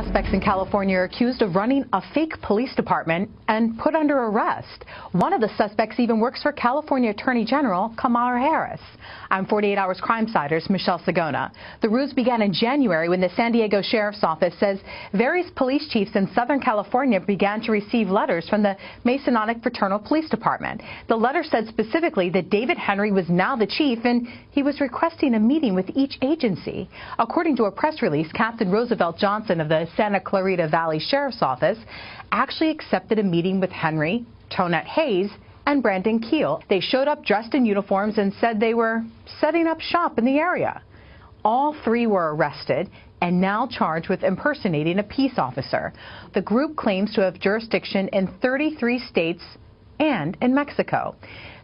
suspects in California are accused of running a fake police department and put under arrest. One of the suspects even works for California Attorney General Kamala Harris. I'm 48 Hours Crime-Sider's Michelle Sagona. The ruse began in January when the San Diego Sheriff's Office says various police chiefs in Southern California began to receive letters from the Masonic Fraternal Police Department. The letter said specifically that David Henry was now the chief and he was requesting a meeting with each agency. According to a press release, Captain Roosevelt Johnson of the Santa Clarita Valley Sheriff's Office actually accepted a meeting with Henry, Tonette Hayes, and Brandon Keel. They showed up dressed in uniforms and said they were setting up shop in the area. All three were arrested and now charged with impersonating a peace officer. The group claims to have jurisdiction in 33 states and in Mexico.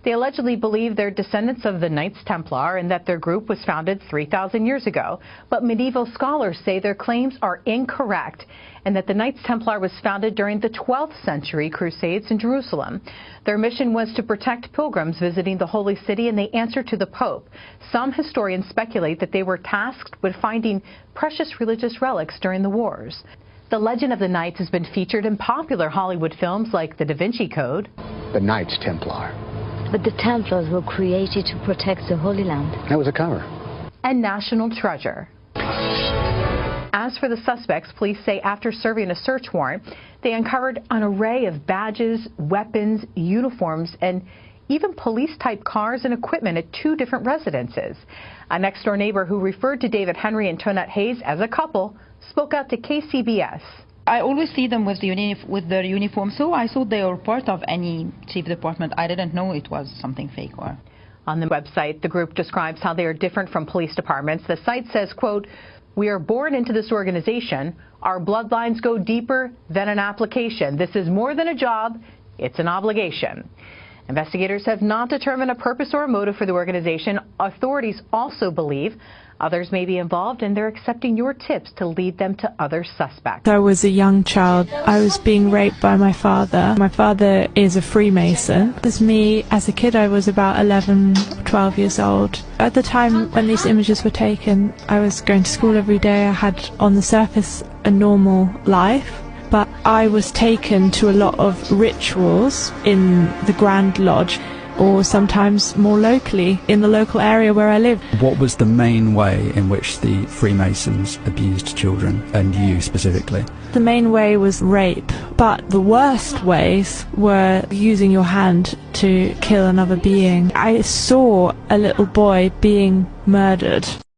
They allegedly believe they're descendants of the Knights Templar and that their group was founded 3,000 years ago. But medieval scholars say their claims are incorrect and that the Knights Templar was founded during the 12th century Crusades in Jerusalem. Their mission was to protect pilgrims visiting the Holy City, and they answered to the Pope. Some historians speculate that they were tasked with finding precious religious relics during the wars. The legend of the Knights has been featured in popular Hollywood films like The Da Vinci Code. The Knights Templar. But the Templars were created to protect the Holy Land. That was a cover. And National Treasure. As for the suspects, police say after serving a search warrant, they uncovered an array of badges, weapons, uniforms, and even police-type cars and equipment at two different residences. A next-door neighbor who referred to David Henry and Tonette Hayes as a couple spoke out to KCBS. I always see them with their uniform, so I thought they were part of any chief department. I didn't know it was something fake. On the website, the group describes how they are different from police departments. The site says, quote, "We are born into this organization. Our bloodlines go deeper than an application. This is more than a job, it's an obligation." Investigators have not determined a purpose or a motive for the organization. Authorities also believe others may be involved, and they're accepting your tips to lead them to other suspects. I was a young child. I was being raped by my father. My father is a Freemason. As me, as a kid, I was about 11, 12 years old. At the time when these images were taken, I was going to school every day. I had, on the surface, a normal life. But I was taken to a lot of rituals in the Grand Lodge, or sometimes more locally in the local area where I live. What was the main way in which the Freemasons abused children, and you specifically? The main way was rape, but the worst ways were using your hand to kill another being. I saw a little boy being murdered.